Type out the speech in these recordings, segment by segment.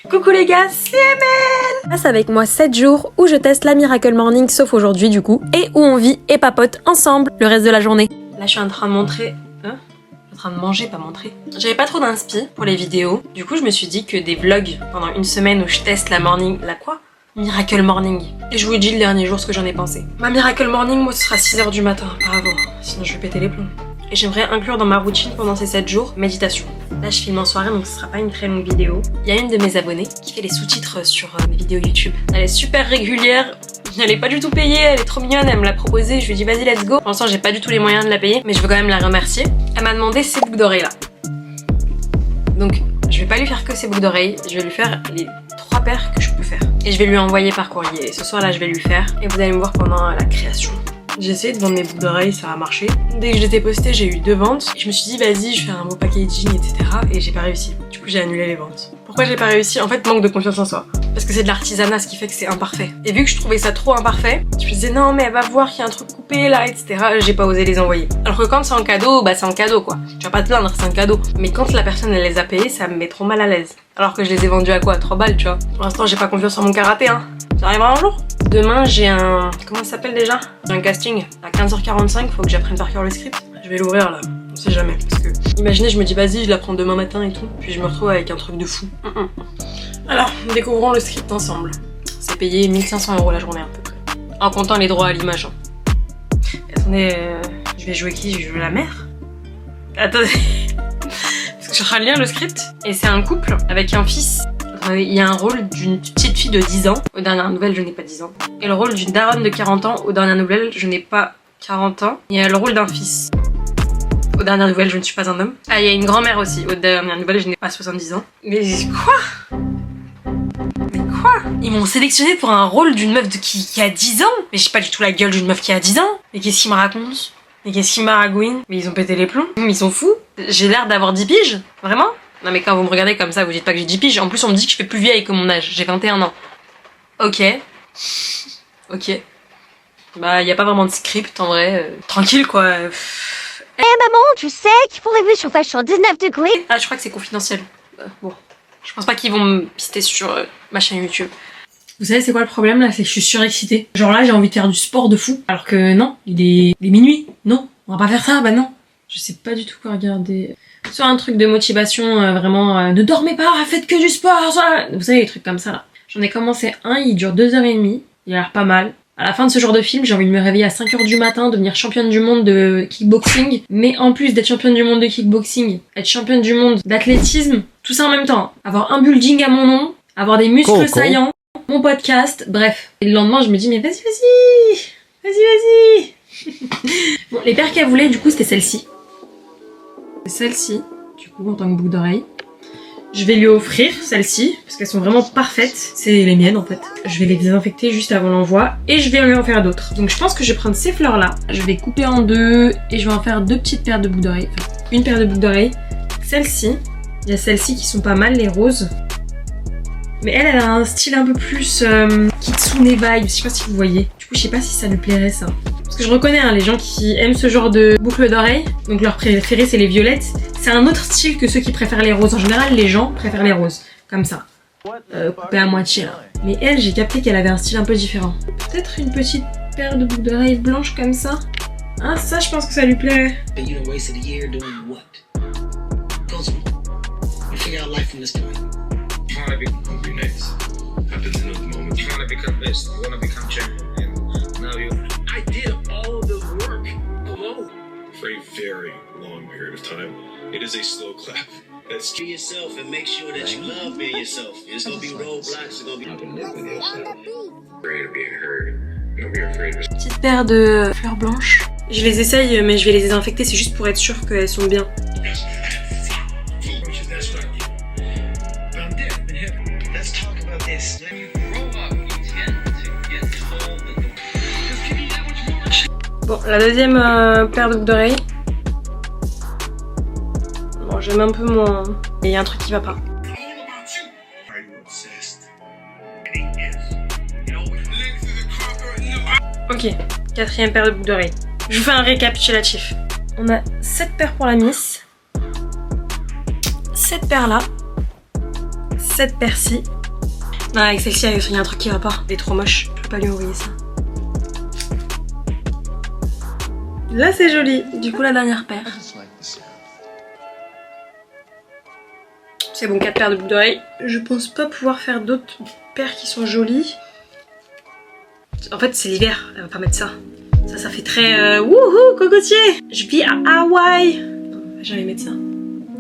Coucou les gars, c'est Amel. Passe avec moi 7 jours où je teste la Miracle Morning, sauf aujourd'hui du coup, et où on vit et papote ensemble le reste de la journée. Là je suis en train de montrer... en train de manger, pas montrer. J'avais pas trop d'inspi pour les vidéos, du coup je me suis dit que des vlogs pendant une semaine où je teste la morning... La quoi? Miracle Morning. Et je vous dis le dernier jour ce que j'en ai pensé. Ma Miracle Morning, moi ce sera 6h du matin, pas avant, sinon je vais péter les plombs. Et j'aimerais inclure dans ma routine pendant ces 7 jours, méditation. Là je filme en soirée donc ce sera pas une très longue vidéo. Il y a une de mes abonnées qui fait les sous-titres sur mes vidéos YouTube. Elle est super régulière, elle est pas du tout payée, elle est trop mignonne, elle me l'a proposé, je lui ai dit vas-y let's go. Pour l'instant j'ai pas du tout les moyens de la payer, mais je veux quand même la remercier. Elle m'a demandé ces boucles d'oreilles là. Donc je vais pas lui faire que ces boucles d'oreilles, je vais lui faire les 3 paires que je peux faire. Et je vais lui envoyer par courrier. Et ce soir là je vais lui faire et vous allez me voir pendant la création. J'ai essayé de vendre mes boucles d'oreilles, ça a marché. Dès que je les ai postées, j'ai eu 2 ventes. Je me suis dit, vas-y, je fais un beau packaging, etc. Et j'ai pas réussi. Du coup, j'ai annulé les ventes. Pourquoi j'ai pas réussi? En fait, manque de confiance en soi. Parce que c'est de l'artisanat, ce qui fait que c'est imparfait. Et vu que je trouvais ça trop imparfait, je me disais, non, mais elle va voir qu'il y a un truc coupé là, etc. J'ai pas osé les envoyer. Alors que quand c'est en cadeau, bah c'est en cadeau quoi. Tu vas pas te plaindre, c'est un cadeau. Mais quand la personne elle les a payés, ça me met trop mal à l'aise. Alors que je les ai vendus à quoi? 3 balles, tu vois. Pour l'instant, j'ai pas confiance en mon karaté, hein. Ça arrivera un jour. Demain, j'ai un... Comment ça s'appelle déjà? J'ai un casting à 15h45, faut que j'apprenne par cœur le script. Je vais l'ouvrir là, on sait jamais. Parce que, imaginez, je me dis vas-y, je l'apprends demain matin et tout. Puis je me retrouve avec un truc de fou. Alors, découvrons le script ensemble. C'est payé 1500 € la journée à peu près. En comptant les droits à l'image. Hein. Attendez, je vais jouer qui? Je vais jouer la mère? Attendez. Parce que je suis en train de lire le script. Et c'est un couple avec un fils. Il y a un rôle d'une petite fille de 10 ans. Aux dernières nouvelles, je n'ai pas 10 ans. Et le rôle d'une daronne de 40 ans. Aux dernières nouvelles, je n'ai pas 40 ans. Il y a le rôle d'un fils. Aux dernières nouvelles, je ne suis pas un homme. Ah, il y a une grand-mère aussi. Aux dernières nouvelles, je n'ai pas 70 ans. Mais quoi? Mais quoi? Ils m'ont sélectionné pour un rôle d'une meuf qui a 10 ans? Mais j'ai pas du tout la gueule d'une meuf qui a 10 ans. Mais qu'est-ce qu'ils me racontent? Mais qu'est-ce qu'ils m'aragouinent? Mais ils ont pété les plombs. Mais ils sont fous. J'ai l'air d'avoir 10 piges? Vraiment? Non mais quand vous me regardez comme ça, vous dites pas que j'ai 10 piges. En plus on me dit que je fais plus vieille que mon âge. J'ai 21 ans. Ok. Ok. Bah y a pas vraiment de script en vrai. Tranquille quoi. Eh maman, tu sais qu'il faut rêver chauffage sur 19 degrés. Ah je crois que c'est confidentiel. Bon. Je pense pas qu'ils vont me pister sur ma chaîne YouTube. Vous savez c'est quoi le problème là? C'est que je suis surexcitée. Genre là j'ai envie de faire du sport de fou. Alors que non, il est minuit. Non, on va pas faire ça, bah non. Je sais pas du tout quoi regarder. Soit un truc de motivation, vraiment, ne dormez pas, faites que du sport, soit... Vous savez, les trucs comme ça, là. J'en ai commencé un, il dure 2h30, il a l'air pas mal. À la fin de ce genre de film, j'ai envie de me réveiller à 5h du matin, devenir championne du monde de kickboxing, mais en plus d'être championne du monde de kickboxing, être championne du monde d'athlétisme, tout ça en même temps. Avoir un building à mon nom, avoir des muscles saillants, mon podcast, bref. Et le lendemain, je me dis, mais vas-y. Bon, les paires qu'elle voulait, du coup, c'était celle-ci. Celle-ci, du coup en tant que boucle d'oreille. Je vais lui offrir celle-ci, parce qu'elles sont vraiment parfaites. C'est les miennes en fait. Je vais les désinfecter juste avant l'envoi et je vais lui en faire d'autres. Donc je pense que je vais prendre ces fleurs-là. Je vais couper en 2 et je vais en faire 2 petites paires de boucles d'oreilles. Enfin, une paire de boucles d'oreilles. Celle-ci, il y a celles-ci qui sont pas mal, les roses. Mais elle a un style un peu plus kitsune vibe, je sais pas si vous voyez. Du coup, je sais pas si ça lui plairait ça. Parce que je reconnais hein, les gens qui aiment ce genre de boucles d'oreilles, donc leur préféré c'est les violettes. C'est un autre style que ceux qui préfèrent les roses. En général, les gens préfèrent les roses, comme ça. Coupé à moitié là. Mais elle, j'ai capté qu'elle avait un style un peu différent. Peut-être une petite paire de boucles d'oreilles blanches comme ça. Ah, ça, je pense que ça lui plairait. Trying to become nice. Happens in those moments. Trying to become this. You want to become champion. And now you. I did all the work alone. For a very long period of time. It is a slow clap. That's Be yourself and make sure that you love being yourself. There's gonna be roadblocks. There's gonna be. not to live with yourself. Afraid of being hurt. You'll be afraid of. Petite paire de fleurs blanches. Je les essaye, mais je vais les désinfecter, c'est juste pour être sûre qu'elles sont bien. Which is that strike. But I'm dead. I'm in heaven. Let's talk about this. When you grow up, you tend to get told that just give me that much more. Bon, la deuxième paire de boucles d'oreilles. Bon, j'aime un peu moins. Il y a un truc qui va pas. Are you obsessed? And he is. You know, legs to the conqueror. Ok, quatrième paire de boucles d'oreilles. Je vous fais un récapitulatif. On a 7 paires pour la Miss. 7 paires là. cette paire-ci. Non, avec celle-ci, il y a un truc qui va pas. Elle est trop moche. Je peux pas lui envoyer ça. Là, c'est joli. Du coup, la dernière paire. C'est bon, 4 paires de boucles d'oreilles. Je pense pas pouvoir faire d'autres paires qui sont jolies. En fait, c'est l'hiver. Elle va pas mettre ça. Ça fait très wouhou, cocotier. Je vis à Hawaï. J'allais mettre ça.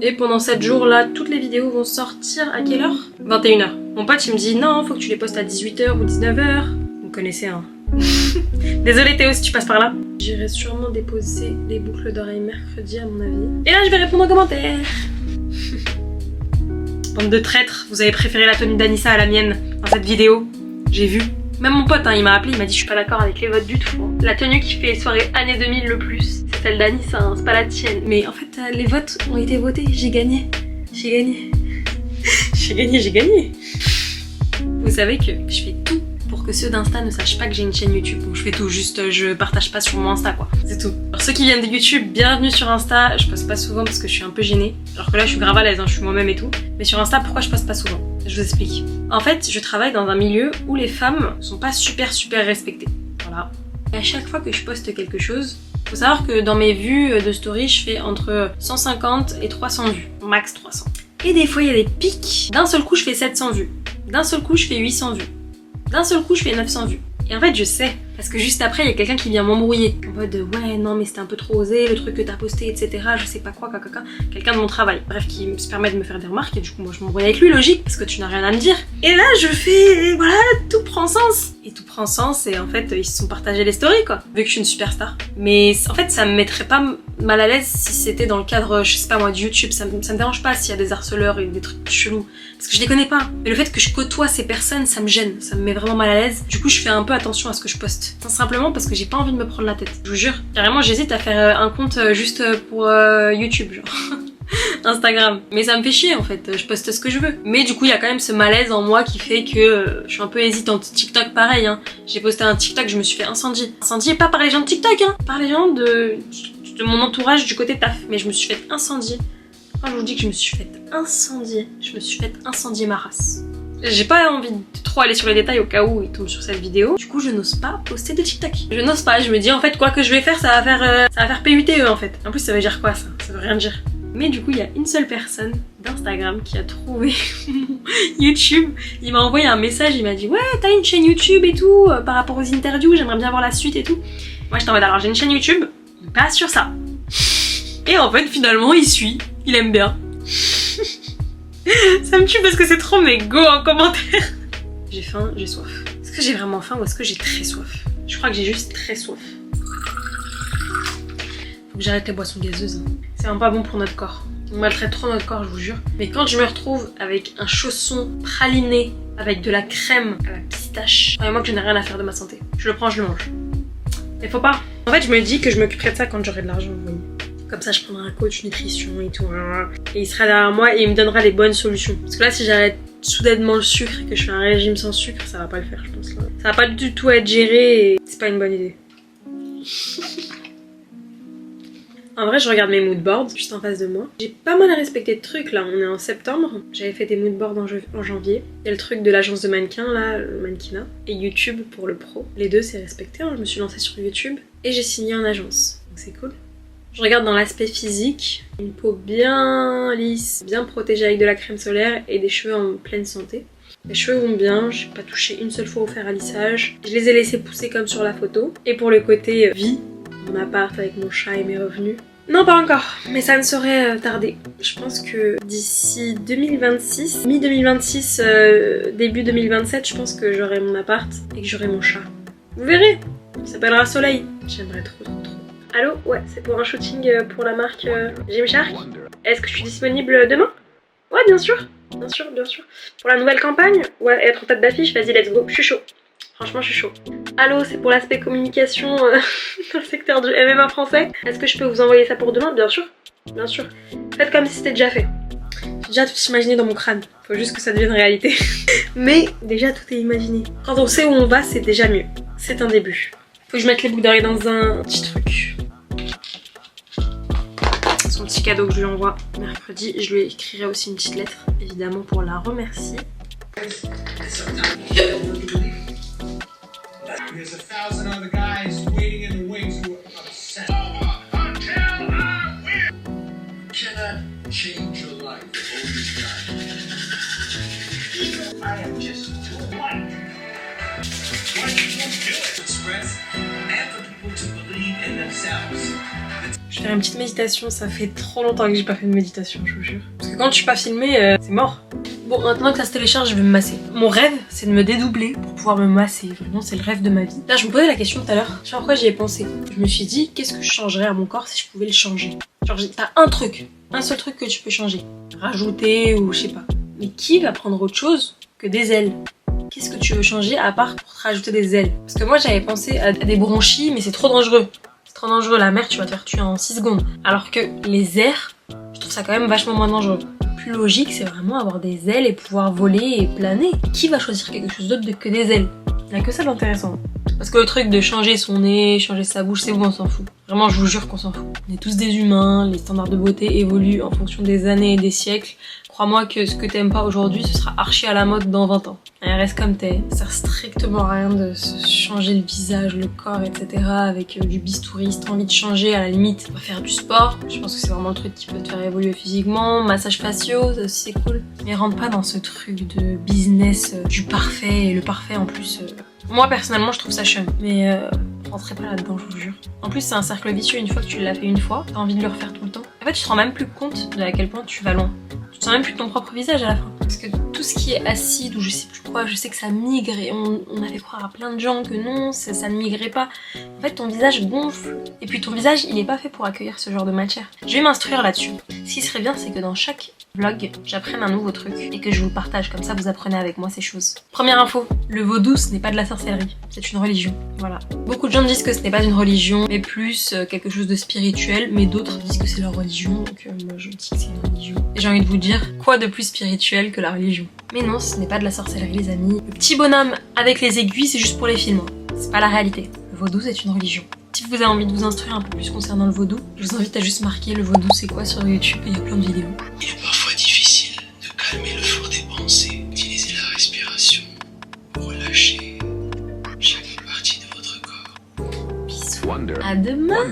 Et pendant 7 jours là, toutes les vidéos vont sortir à quelle heure? 21h. Mon pote il me dit non, faut que tu les postes à 18h ou 19h. Vous connaissez hein. Désolée Théo si tu passes par là. J'irai sûrement déposer les boucles d'oreilles mercredi à mon avis. Et là je vais répondre en commentaire. Bande de traîtres, vous avez préféré la tenue d'Anissa à la mienne dans cette vidéo. J'ai vu. Même mon pote, hein, il m'a appelé, il m'a dit je suis pas d'accord avec les votes du tout. Hein. La tenue qui fait soirée année 2000 le plus, c'est celle d'Anissa, hein, c'est pas la tienne. Mais en fait, les votes ont été votés, j'ai gagné. J'ai gagné. j'ai gagné. Vous savez que je fais tout pour que ceux d'Insta ne sachent pas que j'ai une chaîne YouTube. Donc je fais tout, juste je partage pas sur mon Insta quoi. C'est tout. Alors ceux qui viennent de YouTube, bienvenue sur Insta. Je poste pas souvent parce que je suis un peu gênée. Alors que là je suis grave à l'aise, hein, je suis moi-même et tout. Mais sur Insta, pourquoi je poste pas souvent? Je vous explique. En fait, je travaille dans un milieu où les femmes sont pas super respectées. Voilà. Et à chaque fois que je poste quelque chose, faut savoir que dans mes vues de story, je fais entre 150 et 300 vues. Max 300. Et des fois, il y a des pics. D'un seul coup, je fais 700 vues. D'un seul coup, je fais 800 vues. D'un seul coup, je fais 900 vues. Et en fait, je sais. Parce que juste après, il y a quelqu'un qui vient m'embrouiller. En mode, ouais, non, mais c'était un peu trop osé, le truc que t'as posté, etc. Je sais pas quoi, caca. Quelqu'un de mon travail. Bref, qui me permet de me faire des remarques. Et du coup, moi, je m'embrouille avec lui, logique, parce que tu n'as rien à me dire. Et là, je fais, voilà, tout prend sens. Et tout prend sens, et en fait, ils se sont partagés les stories, quoi. Vu que je suis une superstar. Mais en fait, ça me mettrait pas mal à l'aise si c'était dans le cadre, je sais pas moi, du YouTube. Ça me dérange pas s'il y a des harceleurs et des trucs chelous. Parce que je les connais pas. Mais le fait que je côtoie ces personnes, ça me gêne. Ça me met vraiment mal à l'aise. Du coup, je fais un peu attention à ce que je poste. Simplement parce que j'ai pas envie de me prendre la tête. Je vous jure. Carrément, j'hésite à faire un compte juste pour YouTube, genre. Instagram. Mais ça me fait chier en fait, je poste ce que je veux. Mais du coup, il y a quand même ce malaise en moi qui fait que je suis un peu hésitante. TikTok, pareil, hein. J'ai posté un TikTok, je me suis fait incendier. Incendier pas par les gens de TikTok, hein. Par les gens de mon entourage du côté taf. Mais je me suis fait incendier. Quand je vous dis que je me suis fait incendier, je me suis fait incendier ma race. J'ai pas envie de trop aller sur les détails au cas où ils tombent sur cette vidéo. Du coup, je n'ose pas poster de TikTok. Je n'ose pas, je me dis en fait quoi que je vais faire, ça va faire PUTE en fait. En plus, ça veut dire quoi ça? Ça veut rien dire. Mais du coup, il y a une seule personne d'Instagram qui a trouvé mon YouTube. Il m'a envoyé un message, il m'a dit ouais, t'as une chaîne YouTube et tout, par rapport aux interviews, j'aimerais bien voir la suite et tout. Moi, j'étais en mode alors j'ai une chaîne YouTube, pas sur ça. Et en fait, finalement, il suit, il aime bien. Ça me tue parce que c'est trop mes go en commentaire. J'ai faim, j'ai soif. Est-ce que j'ai vraiment faim ou est-ce que j'ai très soif? Je crois que j'ai juste très soif. Faut que j'arrête les boissons gazeuses. Hein. C'est vraiment pas bon pour notre corps. On maltraite trop notre corps, je vous jure. Mais quand je me retrouve avec un chausson praliné, avec de la crème à la pistache, croyez-moi que je n'ai rien à faire de ma santé. Je le prends, je le mange. Mais faut pas. En fait, je me dis que je m'occuperai de ça quand j'aurai de l'argent, vous voyez. Comme ça, je prendrai un coach nutrition et tout. Et il sera derrière moi et il me donnera les bonnes solutions. Parce que là, si j'arrête soudainement le sucre et que je fais un régime sans sucre, ça va pas le faire, je pense. Là. Ça va pas du tout être géré et c'est pas une bonne idée. En vrai, je regarde mes moodboards juste en face de moi. J'ai pas mal à respecter de trucs là. On est en septembre. J'avais fait des moodboards en janvier. Il y a le truc de l'agence de mannequins là, le mannequinat. Et YouTube pour le pro. Les deux, c'est respecté. Hein. Je me suis lancée sur YouTube et j'ai signé en agence. Donc c'est cool. Je regarde dans l'aspect physique, une peau bien lisse, bien protégée avec de la crème solaire et des cheveux en pleine santé. Les cheveux vont bien, j'ai pas touché une seule fois au fer à lissage. Je les ai laissés pousser comme sur la photo. Et pour le côté vie, mon appart avec mon chat et mes revenus. Non, pas encore, mais ça ne saurait tarder. Je pense que d'ici 2026, mi-2026, début 2027, je pense que j'aurai mon appart et que j'aurai mon chat. Vous verrez, il s'appellera Soleil. J'aimerais trop. Allô? Ouais, c'est pour un shooting pour la marque Gymshark. Est-ce que je suis disponible demain? Ouais, bien sûr. Pour la nouvelle campagne? Ouais, être en tête d'affiche, vas-y, let's go. Je suis chaud. Franchement, je suis chaud. Allô, c'est pour l'aspect communication dans le secteur du MMA français. Est-ce que je peux vous envoyer ça pour demain? Bien sûr. Faites comme si c'était déjà fait. J'ai déjà tout imaginé dans mon crâne. Faut juste que ça devienne réalité. Mais déjà, tout est imaginé. Quand on sait où on va, c'est déjà mieux. C'est un début. Faut que je mette les boucles d'oreilles dans un petit truc. Son petit petit cadeau que je lui envoie mercredi. Je lui écrirai aussi une petite lettre, évidemment, pour la remercier. There's 1,000 other guys waiting in the wings who are upset. Until I win! Cannot change your life. I am just too white. Why people do it? Express and for people to believe in themselves. Je vais faire une petite méditation, ça fait trop longtemps que j'ai pas fait de méditation, je vous jure. Parce que quand je suis pas filmée, c'est mort. Bon, maintenant que ça se télécharge, je vais me masser. Mon rêve, c'est de me dédoubler pour pouvoir me masser. Vraiment, c'est le rêve de ma vie. Là, je me posais la question tout à l'heure. Je sais pas pourquoi j'y ai pensé. Je me suis dit, qu'est-ce que je changerais à mon corps si je pouvais le changer? Genre, t'as un seul truc que tu peux changer. Rajouter ou je sais pas. Mais qui va prendre autre chose que des ailes? Qu'est-ce que tu veux changer à part pour te rajouter des ailes? Parce que moi, j'avais pensé à des bronchies, mais c'est trop dangereux. C'est trop dangereux. La mer, tu vas te faire tuer en 6 secondes. Alors que les airs, je trouve ça quand même vachement moins dangereux. Plus logique, c'est vraiment avoir des ailes et pouvoir voler et planer. Qui va choisir quelque chose d'autre que des ailes? Il n'y a que ça d'intéressant. Parce que le truc de changer son nez, changer sa bouche, c'est bon, on s'en fout. Vraiment, je vous jure qu'on s'en fout. On est tous des humains, les standards de beauté évoluent en fonction des années et des siècles. Crois-moi que ce que t'aimes pas aujourd'hui, ce sera archi à la mode dans 20 ans. Et reste comme t'es. Ça sert strictement à rien de se changer le visage, le corps, etc. avec du bistouri. Si t'as envie de changer, à la limite, on va faire du sport. Je pense que c'est vraiment le truc qui peut te faire évoluer physiquement. Massage faciaux, ça aussi c'est cool. Mais rentre pas dans ce truc de business du parfait. Et le parfait en plus... Moi personnellement je trouve ça chum. Mais rentrez pas là-dedans, je vous jure. En plus c'est un cercle vicieux, une fois que tu l'as fait une fois, t'as envie de le refaire tout le temps. En fait tu te rends même plus compte de à quel point tu vas loin. Tu te sens même plus de ton propre visage à la fin. Parce que tout ce qui est acide ou je sais plus quoi, je sais que ça migre et on a fait croire à plein de gens que non, ça ne migrait pas. En fait ton visage gonfle. Et puis ton visage il est pas fait pour accueillir ce genre de matière. Je vais m'instruire là-dessus. Ce qui serait bien c'est que dans chaque vlog, j'apprenne un nouveau truc et que je vous partage, comme ça vous apprenez avec moi ces choses. Première info, le vaudou ce n'est pas de la sorcellerie, c'est une religion. Voilà. Beaucoup de gens disent que ce n'est pas une religion, mais plus quelque chose de spirituel, mais d'autres disent que c'est leur religion, donc moi je dis que c'est une religion. Et j'ai envie de vous dire, quoi de plus spirituel que la religion? Mais non, ce n'est pas de la sorcellerie les amis. Le petit bonhomme avec les aiguilles, c'est juste pour les films. C'est pas la réalité. Le vaudou c'est une religion. Si vous avez envie de vous instruire un peu plus concernant le vaudou, je vous invite à juste marquer le vaudou c'est quoi sur YouTube, il y a plein de vidéos. Il est parfois difficile de calmer le flot des pensées. Utilisez la respiration. Relâchez chaque partie de votre corps. Bisous. À demain.